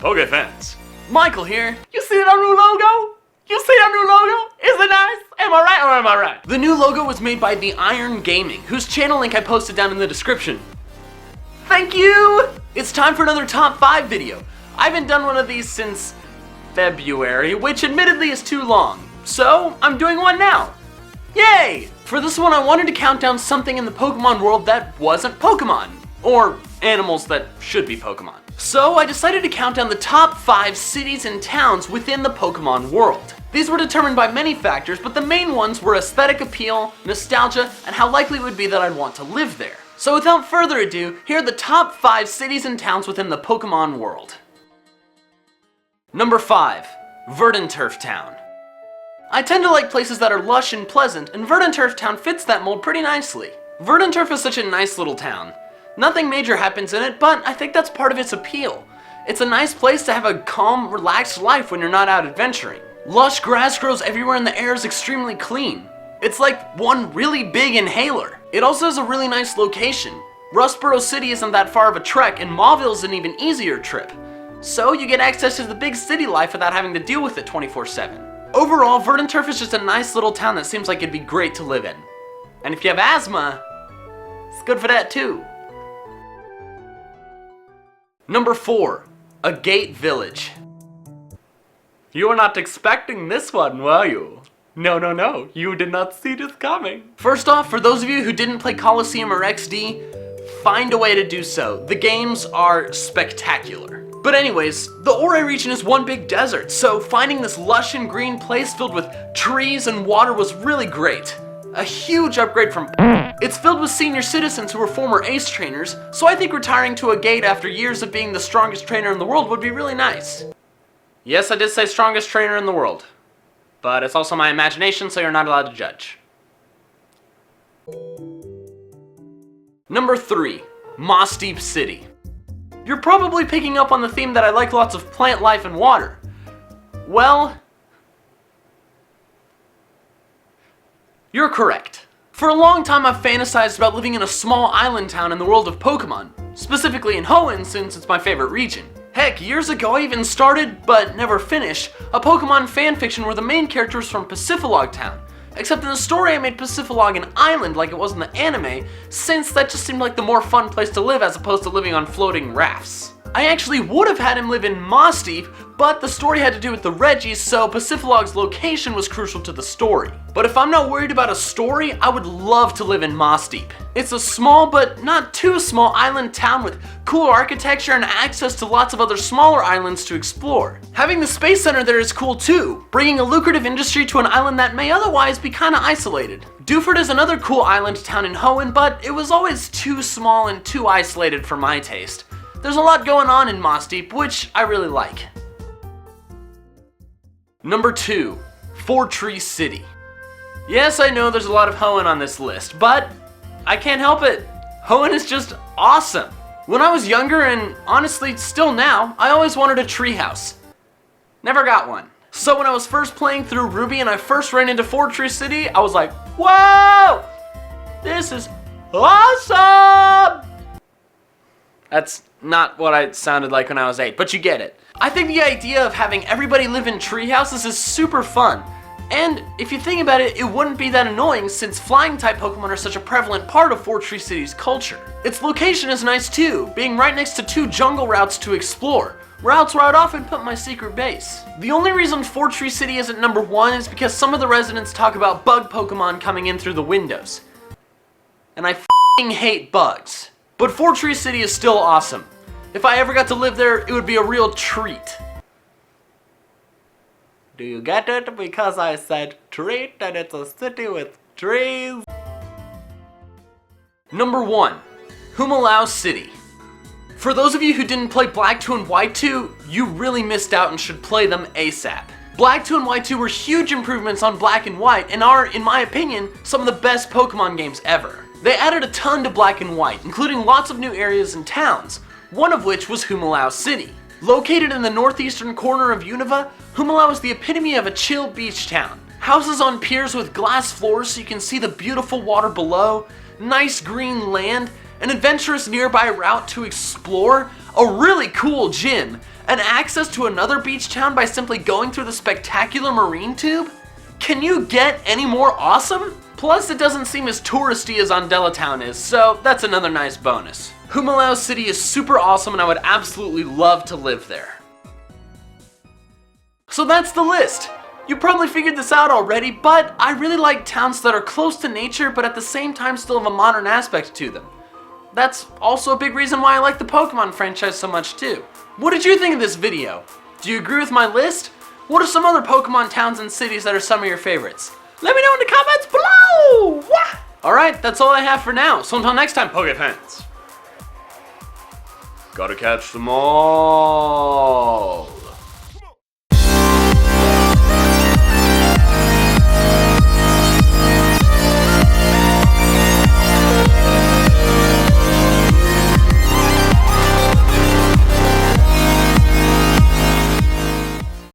Poké fans, Michael here. You see our new logo? You see our new logo? Is it nice? Am I right or am I right? The new logo was made by The Iron Gaming, whose channel link I posted down in the description. Thank you! It's time for another top 5 video. I haven't done one of these since February, which admittedly is too long. So, I'm doing one now. Yay! For this one, I wanted to count down something in the Pokemon world that wasn't Pokemon. Or animals that should be Pokemon. So I decided to count down the top 5 cities and towns within the Pokemon world. These were determined by many factors, but the main ones were aesthetic appeal, nostalgia, and how likely it would be that I'd want to live there. So without further ado, here are the top 5 cities and towns within the Pokemon world. Number 5. Verdanturf Town. I tend to like places that are lush and pleasant, and Verdanturf Town fits that mold pretty nicely. Verdanturf is such a nice little town. Nothing major happens in it, but I think that's part of its appeal. It's a nice place to have a calm, relaxed life when you're not out adventuring. Lush grass grows everywhere and the air is extremely clean. It's like one really big inhaler. It also has a really nice location. Rustboro City isn't that far of a trek, and Mauville is an even easier trip. So you get access to the big city life without having to deal with it 24/7. Overall, Verdanturf is just a nice little town that seems like it'd be great to live in. And if you have asthma, it's good for that too. Number 4. Agate Village. You were not expecting this one, were you? No, you did not see this coming. First off, for those of you who didn't play Coliseum or XD, find a way to do so. The games are spectacular. But anyways, the Ore region is one big desert, so finding this lush and green place filled with trees and water was really great. A huge upgrade from It's filled with senior citizens who were former ace trainers, so I think retiring to Agate after years of being the strongest trainer in the world would be really nice. Yes, I did say strongest trainer in the world, but it's also my imagination, so you're not allowed to judge. Number 3. Mossdeep City. You're probably picking up on the theme that I like lots of plant life and water. Well, you're correct. For a long time I've fantasized about living in a small island town in the world of Pokemon, specifically in Hoenn since it's my favorite region. Heck, years ago I even started, but never finished, a Pokemon fanfiction where the main character was from Pacifilog Town. Except in the story I made Pacifilog an island like it was in the anime, since that just seemed like the more fun place to live as opposed to living on floating rafts. I actually would have had him live in Mossdeep, but the story had to do with the Regis, so Pacifilog's location was crucial to the story. But if I'm not worried about a story, I would love to live in Mossdeep. It's a small but not too small island town with cool architecture and access to lots of other smaller islands to explore. Having the space center there is cool too, bringing a lucrative industry to an island that may otherwise be kinda isolated. Dewford is another cool island town in Hoenn, but it was always too small and too isolated for my taste. There's a lot going on in Mossdeep, which I really like. Number 2. Fortree City. Yes, I know there's a lot of Hoenn on this list, but I can't help it. Hoenn is just awesome. When I was younger, and honestly still now, I always wanted a treehouse. Never got one. So when I was first playing through Ruby and I first ran into Fortree City, I was like, whoa! This is awesome! That's not what I sounded like when I was 8, but you get it. I think the idea of having everybody live in tree houses is super fun. And if you think about it, it wouldn't be that annoying since flying type Pokemon are such a prevalent part of Fortree City's culture. Its location is nice too, being right next to 2 jungle routes to explore. Routes where I'd often put my secret base. The only reason Fortree City isn't number 1 is because some of the residents talk about bug Pokemon coming in through the windows. And I f***ing hate bugs. But Fortree City is still awesome. If I ever got to live there, it would be a real treat. Do you get it? Because I said treat and it's a city with trees. Number 1. Humilau City. For those of you who didn't play Black 2 and White 2, you really missed out and should play them ASAP. Black 2 and White 2 were huge improvements on Black and White and are, in my opinion, some of the best Pokemon games ever. They added a ton to Black and White, including lots of new areas and towns, one of which was Humilau City. Located in the northeastern corner of Unova, Humilau is the epitome of a chill beach town. Houses on piers with glass floors so you can see the beautiful water below, nice green land, an adventurous nearby route to explore, a really cool gym, and access to another beach town by simply going through the spectacular marine tube? Can you get any more awesome? Plus, it doesn't seem as touristy as Andela Town is, so that's another nice bonus. Humilau City is super awesome and I would absolutely love to live there. So that's the list. You probably figured this out already, but I really like towns that are close to nature but at the same time still have a modern aspect to them. That's also a big reason why I like the Pokemon franchise so much too. What did you think of this video? Do you agree with my list? What are some other Pokemon towns and cities that are some of your favorites? Let me know in the comments below! Alright, that's all I have for now, so until next time, Pokefans. Gotta catch them all.